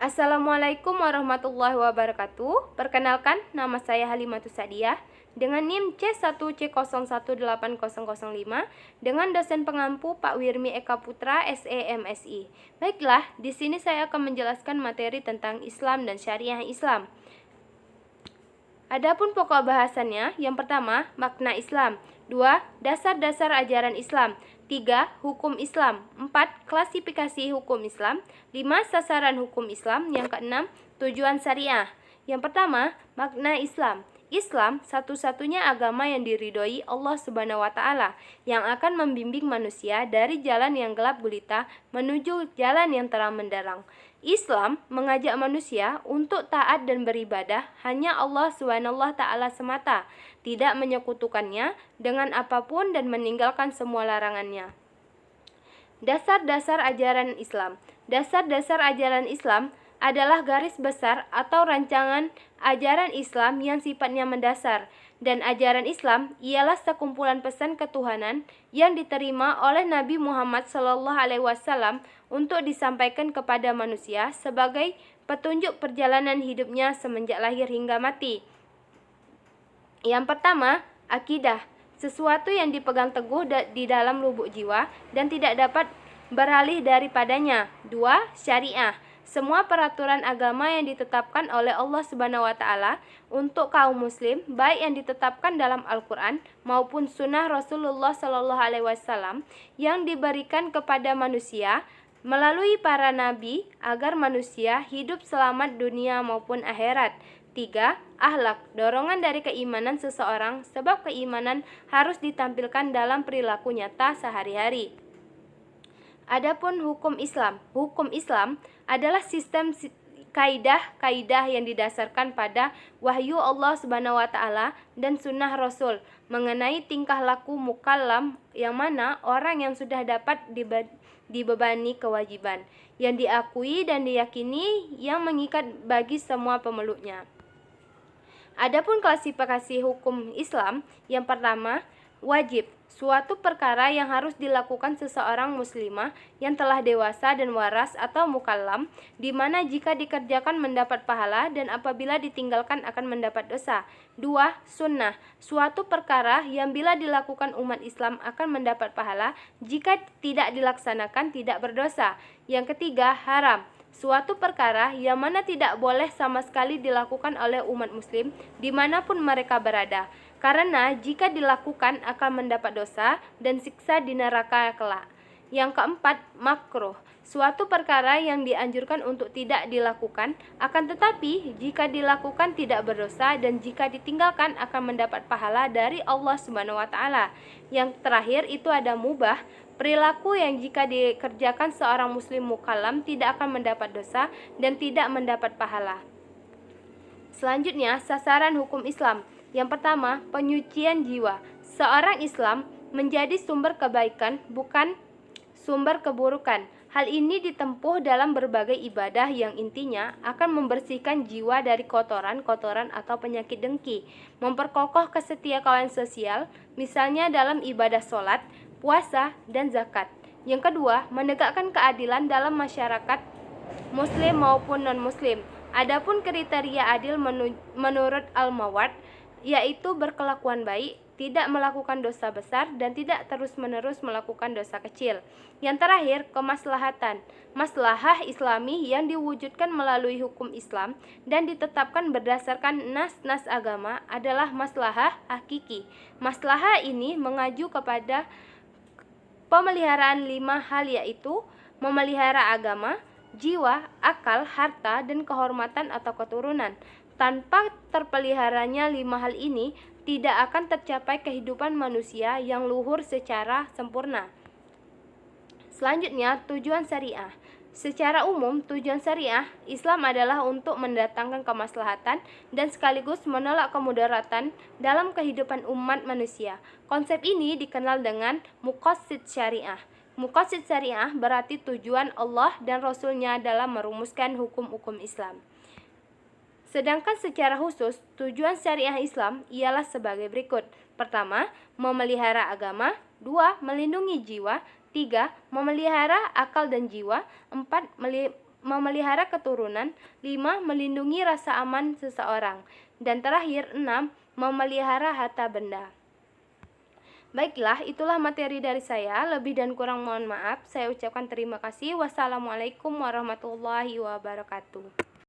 Assalamualaikum warahmatullahi wabarakatuh. Perkenalkan, nama saya Halimatus Sadiah dengan NIM C1C018005 dengan dosen pengampu Pak Wirmi Eka Putra, SE MSI. Baiklah, di sini saya akan menjelaskan materi tentang Islam dan Syariah Islam. Adapun pokok bahasannya, yang pertama, makna Islam. 2. Dasar-dasar ajaran Islam. 3. Hukum Islam. 4. Klasifikasi hukum Islam. 5. Sasaran hukum Islam. Yang keenam, tujuan syariah. Yang pertama, makna Islam. Islam satu-satunya agama yang diridhoi Allah Subhanahu wa taala yang akan membimbing manusia dari jalan yang gelap gulita menuju jalan yang terang benderang. Islam mengajak manusia untuk taat dan beribadah hanya Allah Subhanahu wa taala semata, tidak menyekutukannya dengan apapun dan meninggalkan semua larangannya. Dasar-dasar ajaran Islam. Dasar-dasar ajaran Islam adalah garis besar atau rancangan ajaran Islam yang sifatnya mendasar, dan ajaran Islam ialah sekumpulan pesan ketuhanan yang diterima oleh Nabi Muhammad SAW untuk disampaikan kepada manusia sebagai petunjuk perjalanan hidupnya semenjak lahir hingga mati. Yang pertama, akidah, sesuatu yang dipegang teguh di dalam lubuk jiwa dan tidak dapat beralih daripadanya. 2. Syariah, semua peraturan agama yang ditetapkan oleh Allah Subhanahu wa taala untuk kaum muslim, baik yang ditetapkan dalam Al-Qur'an maupun sunnah Rasulullah sallallahu alaihi wasallam yang diberikan kepada manusia melalui para nabi agar manusia hidup selamat dunia maupun akhirat. 3. Akhlak, dorongan dari keimanan seseorang sebab keimanan harus ditampilkan dalam perilaku nyata sehari-hari. Adapun hukum Islam. Hukum Islam adalah sistem kaidah-kaidah yang didasarkan pada wahyu Allah Subhanahu wa taala dan sunnah Rasul mengenai tingkah laku mukallaf, yang mana orang yang sudah dapat dibebani kewajiban yang diakui dan diyakini yang mengikat bagi semua pemeluknya. Adapun klasifikasi hukum Islam, yang pertama, wajib, suatu perkara yang harus dilakukan seseorang muslimah yang telah dewasa dan waras atau mukallaf, di mana jika dikerjakan mendapat pahala dan apabila ditinggalkan akan mendapat dosa. 2. Sunnah, suatu perkara yang bila dilakukan umat Islam akan mendapat pahala, jika tidak dilaksanakan tidak berdosa. Yang ketiga, haram, suatu perkara yang mana tidak boleh sama sekali dilakukan oleh umat muslim dimanapun mereka berada, karena jika dilakukan akan mendapat dosa dan siksa di neraka kelak. Yang keempat, makruh, suatu perkara yang dianjurkan untuk tidak dilakukan, akan tetapi jika dilakukan tidak berdosa dan jika ditinggalkan akan mendapat pahala dari Allah Subhanahu wa taala. Yang terakhir itu ada mubah, perilaku yang jika dikerjakan seorang muslim mukallaf tidak akan mendapat dosa dan tidak mendapat pahala. Selanjutnya, sasaran hukum Islam. Yang pertama, penyucian jiwa. Seorang Islam menjadi sumber kebaikan, bukan sumber keburukan. Hal ini ditempuh dalam berbagai ibadah yang intinya akan membersihkan jiwa dari kotoran-kotoran atau penyakit dengki, memperkokoh kesetiakawanan sosial, misalnya dalam ibadah sholat, puasa, dan zakat. Yang kedua, menegakkan keadilan dalam masyarakat muslim maupun non-muslim. Adapun kriteria adil menurut Al-Maward, yaitu berkelakuan baik, tidak melakukan dosa besar, dan tidak terus-menerus melakukan dosa kecil. Yang terakhir, kemaslahatan. Maslahah Islami yang diwujudkan melalui hukum Islam dan ditetapkan berdasarkan nas-nas agama adalah maslahah hakiki. Maslahah ini mengacu kepada pemeliharaan 5 hal, yaitu memelihara agama, jiwa, akal, harta, dan kehormatan atau keturunan. Tanpa terpeliharanya 5 hal ini, tidak akan tercapai kehidupan manusia yang luhur secara sempurna. Selanjutnya, tujuan syariah. Secara umum, tujuan syariah Islam adalah untuk mendatangkan kemaslahatan dan sekaligus menolak kemudaratan dalam kehidupan umat manusia. Konsep ini dikenal dengan muqasid syariah. Muqasid syariah berarti tujuan Allah dan Rasul-Nya dalam merumuskan hukum-hukum Islam. Sedangkan secara khusus, tujuan syariah Islam ialah sebagai berikut. Pertama, memelihara agama. 2. Melindungi jiwa. 3. Memelihara akal dan jiwa. 4. memelihara keturunan. 5. Melindungi rasa aman seseorang. Dan terakhir, 6. Memelihara harta benda. Baiklah, itulah materi dari saya. Lebih dan kurang mohon maaf. Saya ucapkan terima kasih. Wassalamualaikum warahmatullahi wabarakatuh.